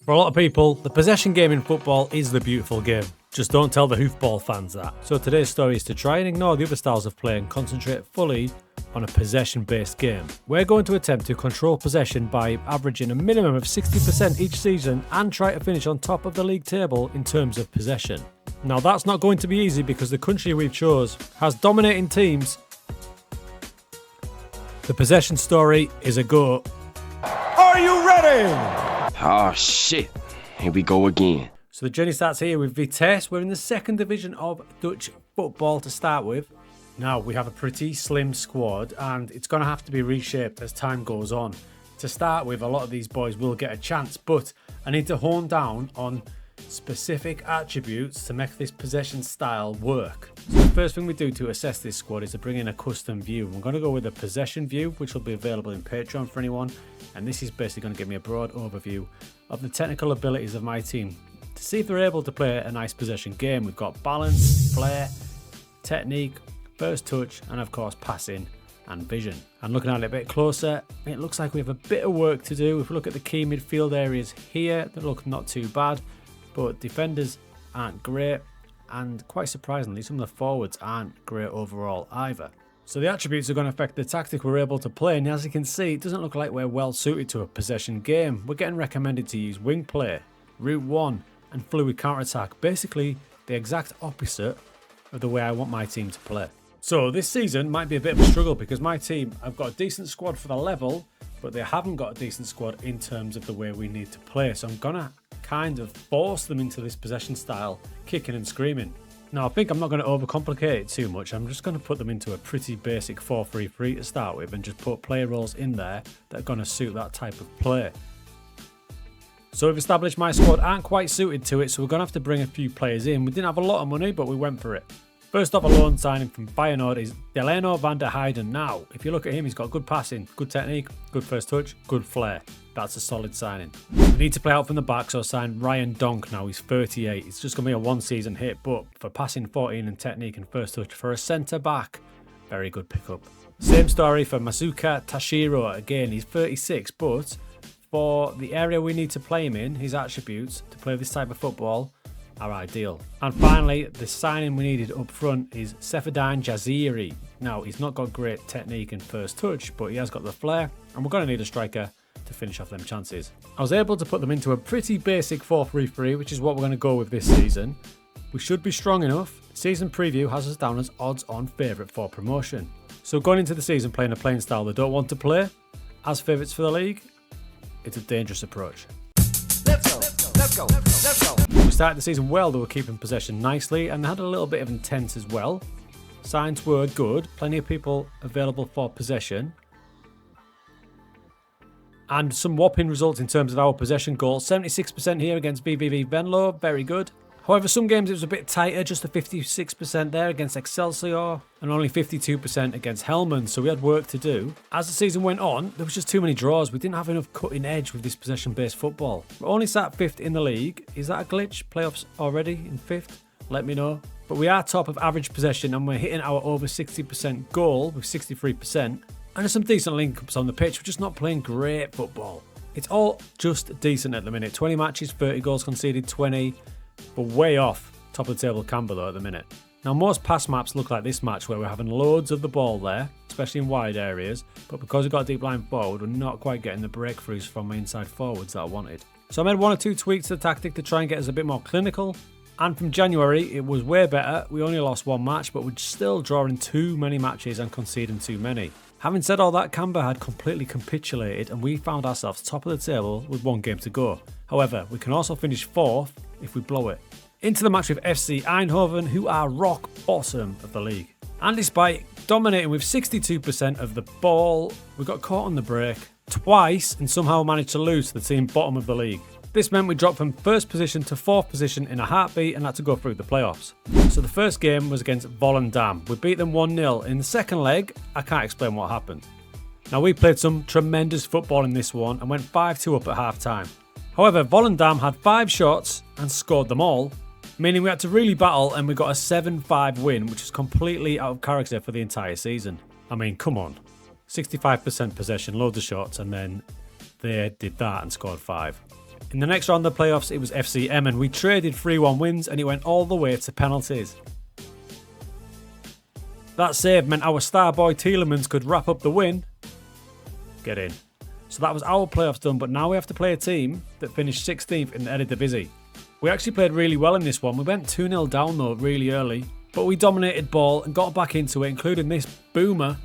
For a lot of people, the possession game in football is the beautiful game. Just don't tell the hoofball fans that. So today's story is to try and ignore the other styles of play and concentrate fully on a possession-based game. We're going to attempt to control possession by averaging a minimum of 60% each season and try to finish on top of the league table in terms of possession. Now that's not going to be easy because the country we've chose has dominating teams. The possession story is a go. Are you ready? Oh shit, here we go again. So the journey starts here with Vitesse. We're in the second division of Dutch football to start with. Now we have a pretty slim squad and it's going to have to be reshaped as time goes on. To start with, a lot of these boys will get a chance, but I need to hone down on specific attributes to make this possession style work. So the first thing we do to assess this squad is to bring in a custom view. We're going to go with a possession view, which will be available in Patreon for anyone. And this is basically going to give me a broad overview of the technical abilities of my team to see if they're able to play a nice possession game. We've got balance, flair, technique, first touch, and of course passing and vision. And looking at it a bit closer, it looks like we have a bit of work to do. If we look at the key midfield areas here, they look not too bad, but defenders aren't great, and quite surprisingly, some of the forwards aren't great overall either. So the attributes are going to affect the tactic we're able to play, and as you can see, it doesn't look like we're well suited to a possession game. We're getting recommended to use wing play, route one, and fluid counter-attack. Basically, the exact opposite of the way I want my team to play. So this season might be a bit of a struggle because my team, I've got a decent squad for the level, but they haven't got a decent squad in terms of the way we need to play. So I'm going to kind of force them into this possession style, kicking and screaming. Now I think I'm not going to overcomplicate it too much. I'm just going to put them into a pretty basic 4-3-3 to start with and just put player roles in there that are going to suit that type of play. So we've established my squad aren't quite suited to it, so we're going to have to bring a few players in. We didn't have a lot of money, but we went for it. First off, a loan signing from Feyenoord is Delano van der Heijden. Now, if you look at him, he's got good passing, good technique, good first touch, good flair. That's a solid signing. We need to play out from the back, so I signed Ryan Donk now. He's 38. It's just going to be a one-season hit, but for passing 14 and technique and first touch for a centre-back, very good pickup. Same story for Masuka Tashiro. Again, he's 36, but for the area we need to play him in, his attributes to play this type of football are ideal. And finally, the signing we needed up front is Seferdine Jaziri. Now, he's not got great technique and first touch, but he has got the flair, and we're going to need a striker to finish off them chances. I was able to put them into a pretty basic 4-3-3, which is what we're going to go with this season. We should be strong enough. Season preview has us down as odds-on favourite for promotion. So going into the season playing a playing style they don't want to play, as favourites for the league, it's a dangerous approach. Let's go. We started the season well, they were keeping possession nicely and they had a little bit of intent as well. Signs were good, plenty of people available for possession. And some whopping results in terms of our possession goals. 76% here against VVV Venlo, very good. However, some games it was a bit tighter, just a 56% there against Excelsior and only 52% against Helmand, so we had work to do. As the season went on, there was just too many draws. We didn't have enough cutting edge with this possession-based football. We're only sat 5th in the league. Is that a glitch? Playoffs already in 5th? Let me know. But we are top of average possession and we're hitting our over 60% goal with 63%. And there's some decent link-ups on the pitch. We're just not playing great football. It's all just decent at the minute. 20 matches, 30 goals conceded, 20... but way off top of the table Canberra though at the minute. Now most pass maps look like this match where we're having loads of the ball there, especially in wide areas, but because we've got a deep line forward, we're not quite getting the breakthroughs from my inside forwards that I wanted. So I made 1 or 2 tweaks to the tactic to try and get us a bit more clinical, and from January it was way better. We only lost 1 match, but we're still drawing too many matches and conceding too many. Having said all that, Canberra had completely capitulated and we found ourselves top of the table with 1 game to go. However, we can also finish 4th if we blow it. Into the match with FC Eindhoven, who are rock bottom of the league. And despite dominating with 62% of the ball, we got caught on the break twice and somehow managed to lose to the team bottom of the league. This meant we dropped from 1st position to 4th position in a heartbeat and had to go through the playoffs. So the first game was against Volendam. We beat them 1-0. In the second leg, I can't explain what happened. Now we played some tremendous football in this one and went 5-2 up at half time. However, Volendam had 5 shots and scored them all, meaning we had to really battle and we got a 7-5 win, which is completely out of character for the entire season. I mean, come on. 65% possession, loads of shots, and then they did that and scored 5. In the next round of the playoffs, it was FC Emmen. We traded 3-1 wins and it went all the way to penalties. That save meant our star boy Tielemans could wrap up the win. Get in. So that was our playoffs done, but now we have to play a team that finished 16th in the Eredivisie. We actually played really well in this one. We went 2-0 down though really early, but we dominated ball and got back into it, including this boomer.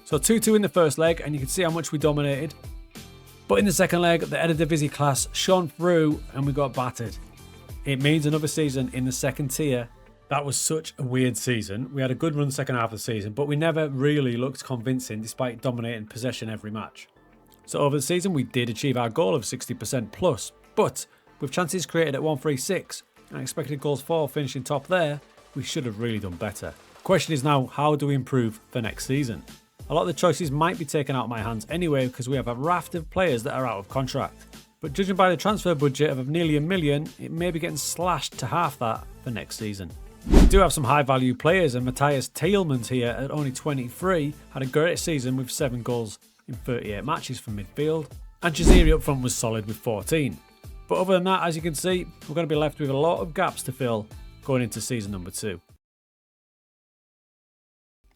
So 2-2 in the first leg, and you can see how much we dominated. But in the second leg, the Eredivisie class shone through and we got battered. It means another season in the second tier. That was such a weird season. We had a good run second half of the season, but we never really looked convincing despite dominating possession every match. So over the season, we did achieve our goal of 60% plus, but with chances created at 136 and expected goals for finishing top there, we should have really done better. The question is now, how do we improve for next season? A lot of the choices might be taken out of my hands anyway because we have a raft of players that are out of contract. But judging by the transfer budget of nearly $1 million, it may be getting slashed to half that for next season. We do have some high value players, and Matthias Tielemans here at only 23 had a great season with 7 goals in 38 matches from midfield, and Jaziri up front was solid with 14. But other than that, as you can see, we're going to be left with a lot of gaps to fill going into season number 2.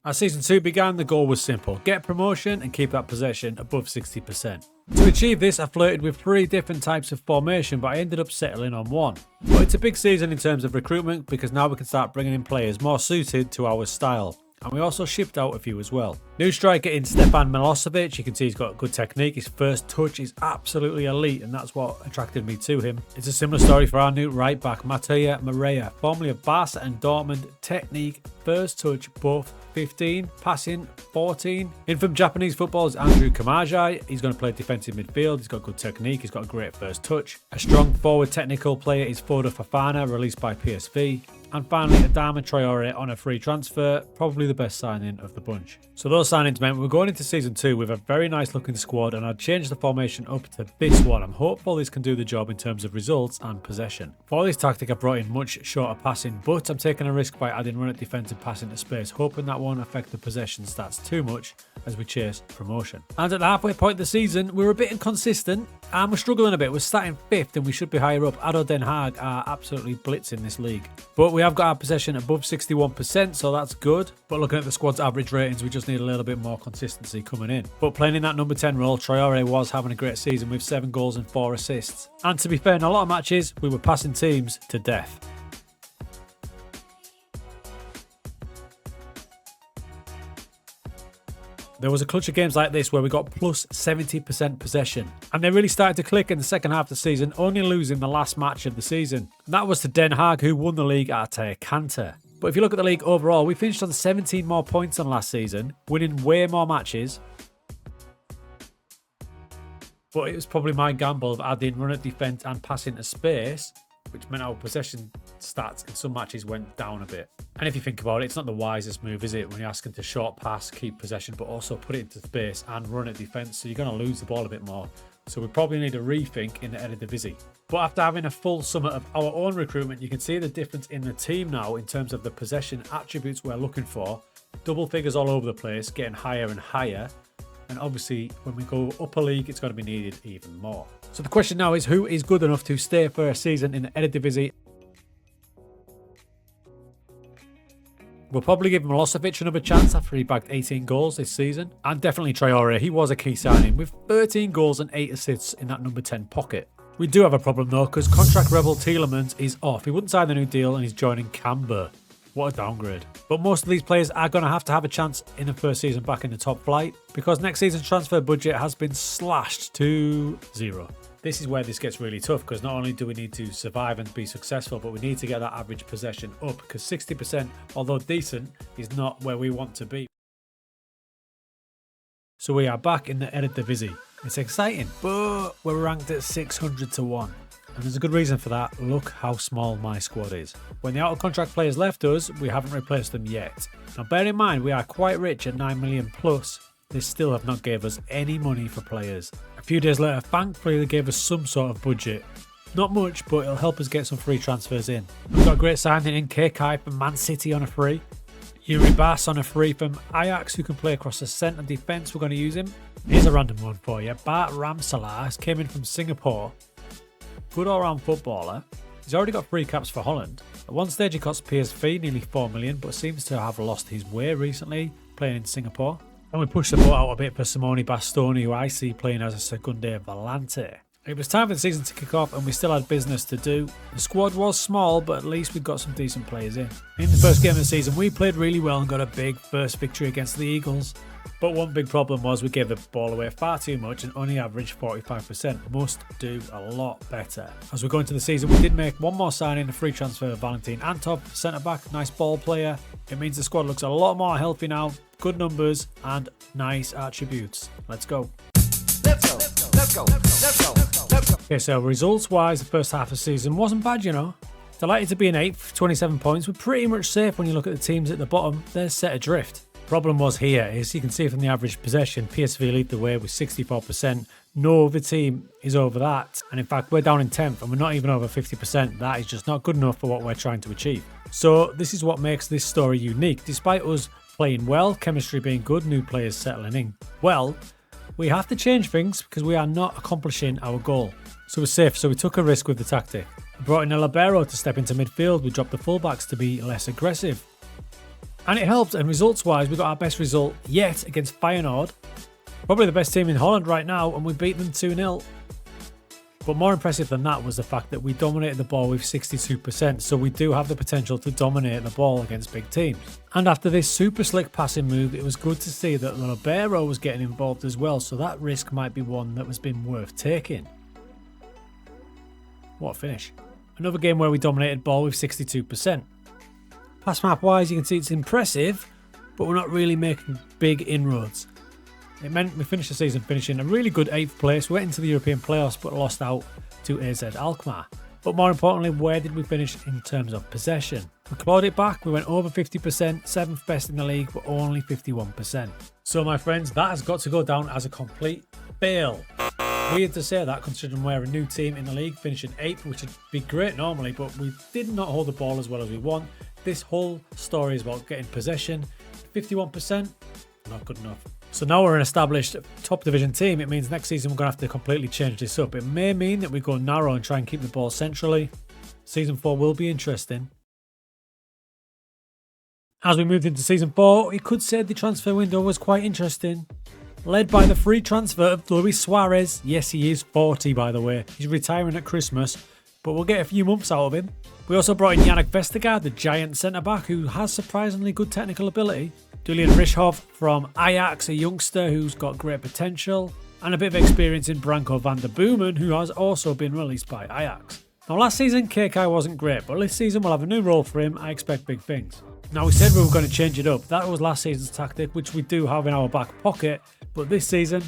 As season 2 began, the goal was simple: get promotion and keep that possession above 60%. To achieve this, I flirted with 3 different types of formation, but I ended up settling on one. But it's a big season in terms of recruitment because now we can start bringing in players more suited to our style. And we also shipped out a few as well. New striker in Stefan Milosevic. You can see he's got good technique. His first touch is absolutely elite, and that's what attracted me to him. It's a similar story for our new right back, Mateja Moreira, formerly of Barca and Dortmund. Technique, first touch, both 15, passing 14. In from Japanese football is Andrew Kamajai. He's going to play defensive midfield. He's got good technique. He's got a great first touch. A strong forward technical player is Foda Fofana, released by PSV. And finally, Adama Traore on a free transfer, probably the best signing of the bunch. So those signings meant we're going into season 2 with a very nice looking squad, and I'd changed the formation up to this one. I'm hopeful this can do the job in terms of results and possession. For this tactic, I brought in much shorter passing, but I'm taking a risk by adding run at defence and passing to space, hoping that won't affect the possession stats too much as we chase promotion. And at the halfway point of the season, we're a bit inconsistent and we're struggling a bit. We're starting 5th and we should be higher up. ADO Den Haag are absolutely blitzing this league. But we have got our possession above 61%, so that's good. But looking at the squad's average ratings, we just need a little bit more consistency coming in. But playing in that number 10 role, Traore was having a great season with 7 goals and 4 assists. And to be fair, in a lot of matches, we were passing teams to death. There was a clutch of games like this where we got plus 70% possession. And they really started to click in the second half of the season, only losing the last match of the season. And that was to Den Haag, who won the league at a canter. But if you look at the league overall, we finished on 17 more points than last season, winning way more matches. But it was probably my gamble of adding run at defence and passing to space, which meant our possession stats in some matches went down a bit. And if you think about it, it's not the wisest move, is it? When you're asking to short pass, keep possession, but also put it into space and run at defence, so you're going to lose the ball a bit more. So we probably need a rethink in the Eredivisie. But after having a full summer of our own recruitment, you can see the difference in the team now in terms of the possession attributes we're looking for. Double figures all over the place, getting higher and higher. And obviously, when we go up a league, it's going to be needed even more. So the question now is, who is good enough to stay for a season in the Eredivisie? We'll probably give Milosevic another chance after he bagged 18 goals this season. And definitely Traore, he was a key signing with 13 goals and 8 assists in that number 10 pocket. We do have a problem though, because contract rebel Tielemans is off. He wouldn't sign the new deal and he's joining Camber. What a downgrade. But most of these players are going to have a chance in the first season back in the top flight, because next season's transfer budget has been slashed to 0. This is where this gets really tough, because not only do we need to survive and be successful, but we need to get that average possession up, because 60%, although decent, is not where we want to be. So we are back in the Eredivisie. It's exciting, but we're ranked at 600 to 1. And there's a good reason for that. Look how small my squad is. When the out-of-contract players left us, we haven't replaced them yet. Now bear in mind, we are quite rich at 9 million plus. They still have not gave us any money for players. A few days later, thankfully they gave us some sort of budget. Not much, but it'll help us get some free transfers in. We've got a great signing in Kekai from Man City on a free. Yuri Bass on a free from Ajax, who can play across the centre defence. We're going to use him. Here's a random one for you. Bart Ramselaar came in from Singapore. Good all-round footballer. He's already got 3 caps for Holland. At one stage he cost PSV nearly 4 million, but seems to have lost his way recently playing in Singapore. And we pushed the boat out a bit for Simone Bastoni, who I see playing as a Seconde Volante. It was time for the season to kick off and we still had business to do. The squad was small, but at least we got some decent players in. In the first game of the season, we played really well and got a big first victory against the Eagles. But one big problem was we gave the ball away far too much and only averaged 45%. Must do a lot better. As we go into the season, we did make one more signing, a free transfer of Valentin Antov, centre-back, nice ball player. It means the squad looks a lot more healthy now, good numbers and nice attributes. Let's go. Let's go. Let's go. Let's go. Let's go. Okay, so results-wise, the first half of the season wasn't bad, you know. Delighted to be in 8th, 27 points. We're pretty much safe when you look at the teams at the bottom. They're set adrift. Problem was here, as you can see from the average possession, PSV lead the way with 64%. No other team is over that. And in fact, we're down in 10th and we're not even over 50%. That is just not good enough for what we're trying to achieve. So this is what makes this story unique. Despite us playing well, chemistry being good, new players settling in well, we have to change things because we are not accomplishing our goal. So we're safe, so we took a risk with the tactic. We brought in a libero to step into midfield. We dropped the fullbacks to be less aggressive. And it helped, and results-wise, we got our best result yet against Feyenoord. Probably the best team in Holland right now, and we beat them 2-0. But more impressive than that was the fact that we dominated the ball with 62%, so we do have the potential to dominate the ball against big teams. And after this super slick passing move, it was good to see that the libero was getting involved as well, so that risk might be one that was been worth taking. What a finish. Another game where we dominated ball with 62%. Pass map wise, you can see it's impressive, but we're not really making big inroads. It meant we finished the season finishing a really good 8th place, went into the European playoffs but lost out to AZ Alkmaar. But more importantly, where did we finish in terms of possession? We clawed it back, we went over 50%, 7th best in the league, but only 51%. So my friends, that has got to go down as a complete fail. Weird to say that considering we're a new team in the league, finishing 8th, which would be great normally, but we did not hold the ball as well as we want. This whole story is about getting possession. 51%, not good enough. So now we're an established top division team. It means next season we're going to have to completely change this up. It may mean that we go narrow and try and keep the ball centrally. Season 4 will be interesting. As we moved into season 4, you could say the transfer window was quite interesting. Led by the free transfer of Luis Suarez. Yes, he is 40 by the way. He's retiring at Christmas, but we'll get a few months out of him. We also brought in Yannick Vestergaard, the giant centre-back who has surprisingly good technical ability. Julian Rischhoff from Ajax, a youngster who's got great potential. And a bit of experience in Branko van der Boomen, who has also been released by Ajax. Now last season KK wasn't great, but this season we'll have a new role for him. I expect big things. Now we said we were going to change it up. That was last season's tactic, which we do have in our back pocket. But this season,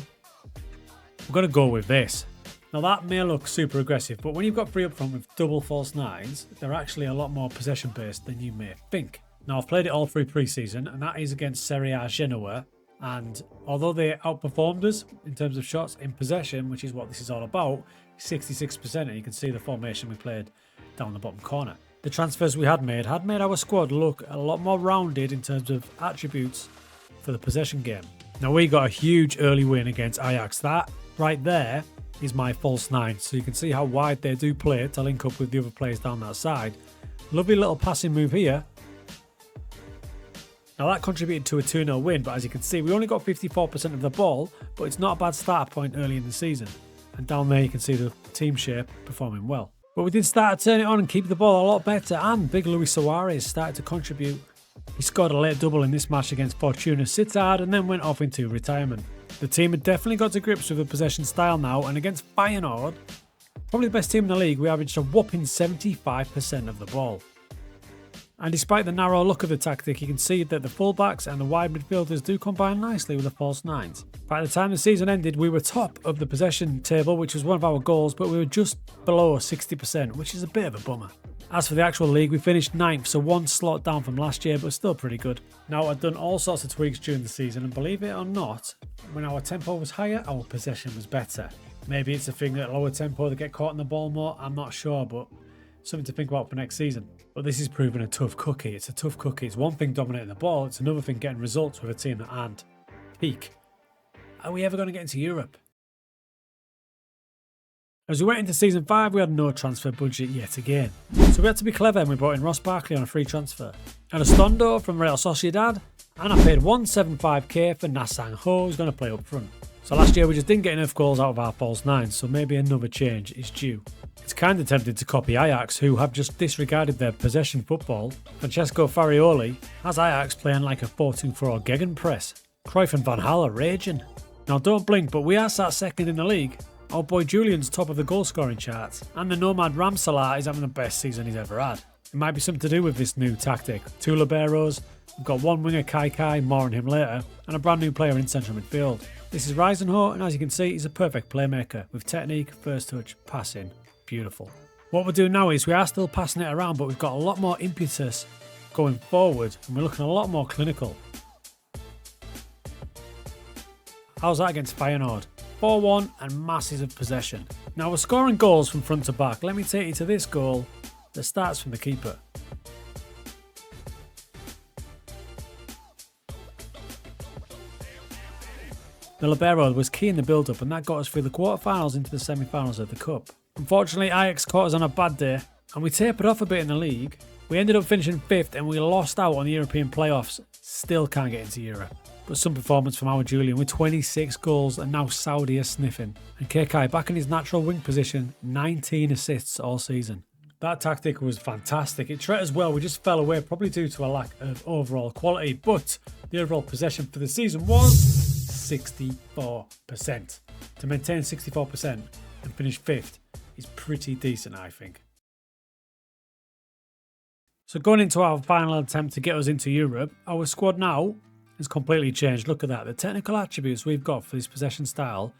we're going to go with this. Now that may look super aggressive, but when you've got 3 up front with double false 9s, they're actually a lot more possession based than you may think. Now I've played it all through pre-season, and that is against Serie A Genoa, and although they outperformed us in terms of shots in possession, which is what this is all about, 66%, and you can see the formation we played down the bottom corner. The transfers we had made our squad look a lot more rounded in terms of attributes for the possession game. Now we got a huge early win against Ajax. That right there is my false 9, so you can see how wide they do play to link up with the other players down that side. Lovely little passing move here. Now that contributed to a 2-0 win, but as you can see we only got 54% of the ball, but it's not a bad start point early in the season. And down there you can see the team shape performing well. But we did start to turn it on and keep the ball a lot better, and big Luis Suarez started to contribute. He scored a late double in this match against Fortuna Sittard and then went off into retirement. The team had definitely got to grips with the possession style now, and against Feyenoord, probably the best team in the league, we averaged a whopping 75% of the ball. And despite the narrow look of the tactic, you can see that the fullbacks and the wide midfielders do combine nicely with the false 9s. By the time the season ended, we were top of the possession table, which was one of our goals, but we were just below 60%, which is a bit of a bummer. As for the actual league, we finished 9th, so 1 slot down from last year, but still pretty good. Now, I've done all sorts of tweaks during the season, and believe it or not, when our tempo was higher, our possession was better. Maybe it's a thing that lower tempo, they get caught in the ball more, I'm not sure, but something to think about for next season. But this is proving a tough cookie. It's a tough cookie. It's one thing dominating the ball, it's another thing getting results with a team that aren't peak. Are we ever going to get into Europe? As we went into Season 5, we had no transfer budget yet again. So we had to be clever and we brought in Ross Barkley on a free transfer. And Estondo from Real Sociedad, and I paid 175k for Nasang Ho, who's going to play up front. So last year we just didn't get enough goals out of our false nines, so maybe another change is due. It's kind of tempted to copy Ajax, who have just disregarded their possession football. Francesco Farioli has Ajax playing like a 4-2-4 gegenpress. Cruyff and Van Gaal are raging. Now don't blink, but we are sat second in the league. Our boy Julian's top of the goal scoring charts, and the nomad Ramsalah is having the best season he's ever had. It might be something to do with this new tactic. 2 liberos, we've got 1 winger Kai, more on him later, and a brand new player in central midfield. This is Reisenholt, and as you can see, he's a perfect playmaker with technique, first touch, passing. Beautiful. What we're doing now is we are still passing it around, but we've got a lot more impetus going forward, and we're looking a lot more clinical. How's that against Feyenoord? 4-1 and masses of possession. Now we're scoring goals from front to back. Let me take you to this goal that starts from the keeper. The libero was key in the build-up, and that got us through the quarter-finals into the semi-finals of the Cup. Unfortunately, Ajax caught us on a bad day, and we tapered off a bit in the league. We ended up finishing 5th, and we lost out on the European playoffs. Still can't get into Europe. But some performance from our Julian with 26 goals, and now Saudi are sniffing. And KK back in his natural wing position, 19 assists all season. That tactic was fantastic. It treated us well. We just fell away, probably due to a lack of overall quality, but the overall possession for the season was 64%. To maintain 64% and finish 5th is pretty decent, I think. So going into our final attempt to get us into Europe, our squad now has completely changed. Look at that. The technical attributes we've got for this possession style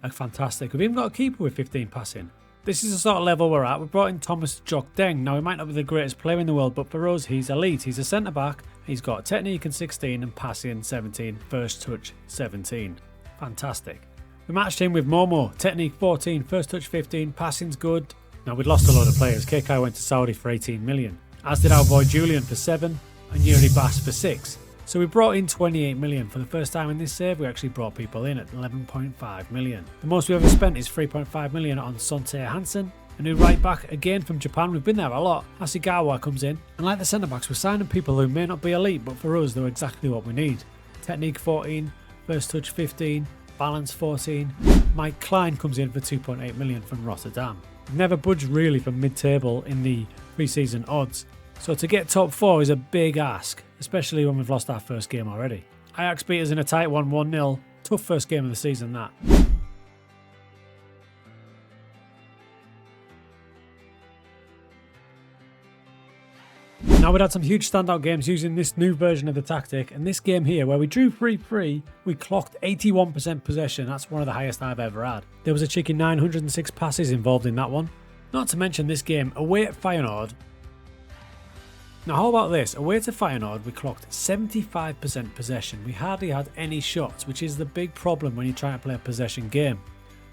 are fantastic. We've even got a keeper with 15 passing. This is the sort of level we're at. We brought in Thomas Jok Deng. Now, he might not be the greatest player in the world, but for us, he's elite. He's a centre-back. He's got technique in 16 and passing 17. First touch 17. Fantastic. We matched him with Momo. Technique 14, first touch 15, passing's good. Now, we'd lost a lot of players. KK went to Saudi for 18 million. As did our boy Julian for 7 and Yuri Bass for 6. So we brought in 28 million. For the first time in this save, we actually brought people in at 11.5 million. The most we ever spent is 3.5 million on Sonte Hansen. A new right back, again from Japan. We've been there a lot. Hasegawa comes in. And like the centre backs, we're signing people who may not be elite, but for us, they're exactly what we need. Technique 14, first touch 15, balance 14. Mike Klein comes in for 2.8 million from Rotterdam. We've never budged really from mid-table in the pre-season odds. So to get top 4 is a big ask, especially when we've lost our first game already. Ajax beat us in a tight 1-0. Tough first game of the season, that. Now we'd had some huge standout games using this new version of the tactic, and this game here where we drew 3-3, we clocked 81% possession. That's one of the highest I've ever had. There was a cheeky 906 passes involved in that one. Not to mention this game, away at Feyenoord. Now how about this, away to Feyenoord we clocked 75% possession. We hardly had any shots, which is the big problem when you try to play a possession game.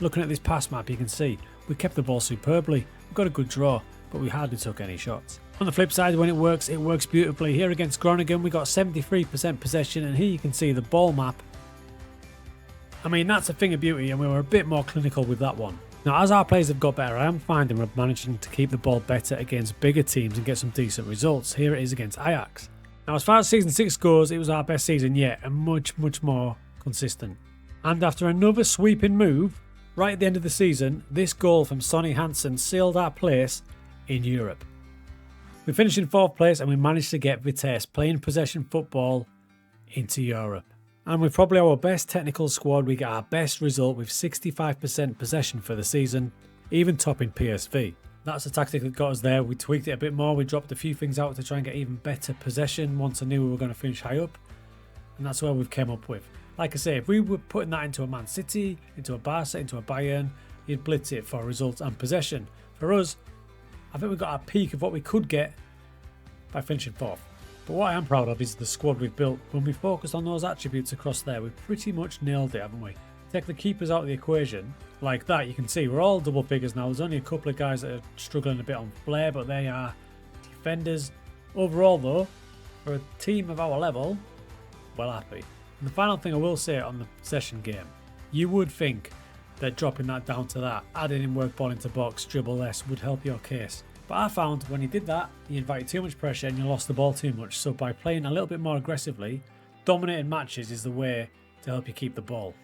Looking at this pass map you can see, we kept the ball superbly, we got a good draw, but we hardly took any shots. On the flip side, when it works beautifully. Here against Groningen we got 73% possession, and here you can see the ball map. I mean, that's a thing of beauty, and we were a bit more clinical with that one. Now, as our players have got better, I am finding we're managing to keep the ball better against bigger teams and get some decent results. Here it is against Ajax. Now, as far as Season 6 goes, it was our best season yet and much more consistent. And after another sweeping move, right at the end of the season, this goal from Sonny Hansen sealed our place in Europe. We finished in 4th place and we managed to get Vitesse playing possession football into Europe. And with probably our best technical squad, we get our best result with 65% possession for the season, even topping PSV. That's the tactic that got us there. We tweaked it a bit more. We dropped a few things out to try and get even better possession once I knew we were going to finish high up. And that's where we've came up with. Like I say, if we were putting that into a Man City, into a Barca, into a Bayern, you'd blitz it for results and possession. For us, I think we got our peak of what we could get by finishing 4th. But what I am proud of is the squad we've built. When we focused on those attributes across there, we've pretty much nailed it, haven't we? Take the keepers out of the equation, like that, you can see we're all double figures now. There's only a couple of guys that are struggling a bit on flair, but they are defenders. Overall though, for a team of our level, well happy. And the final thing I will say on the possession game, You would think that dropping that down to that, adding in work ball into box, dribble less would help your case. But I found when you did that, you invited too much pressure and you lost the ball too much. So by playing a little bit more aggressively, dominating matches is the way to help you keep the ball.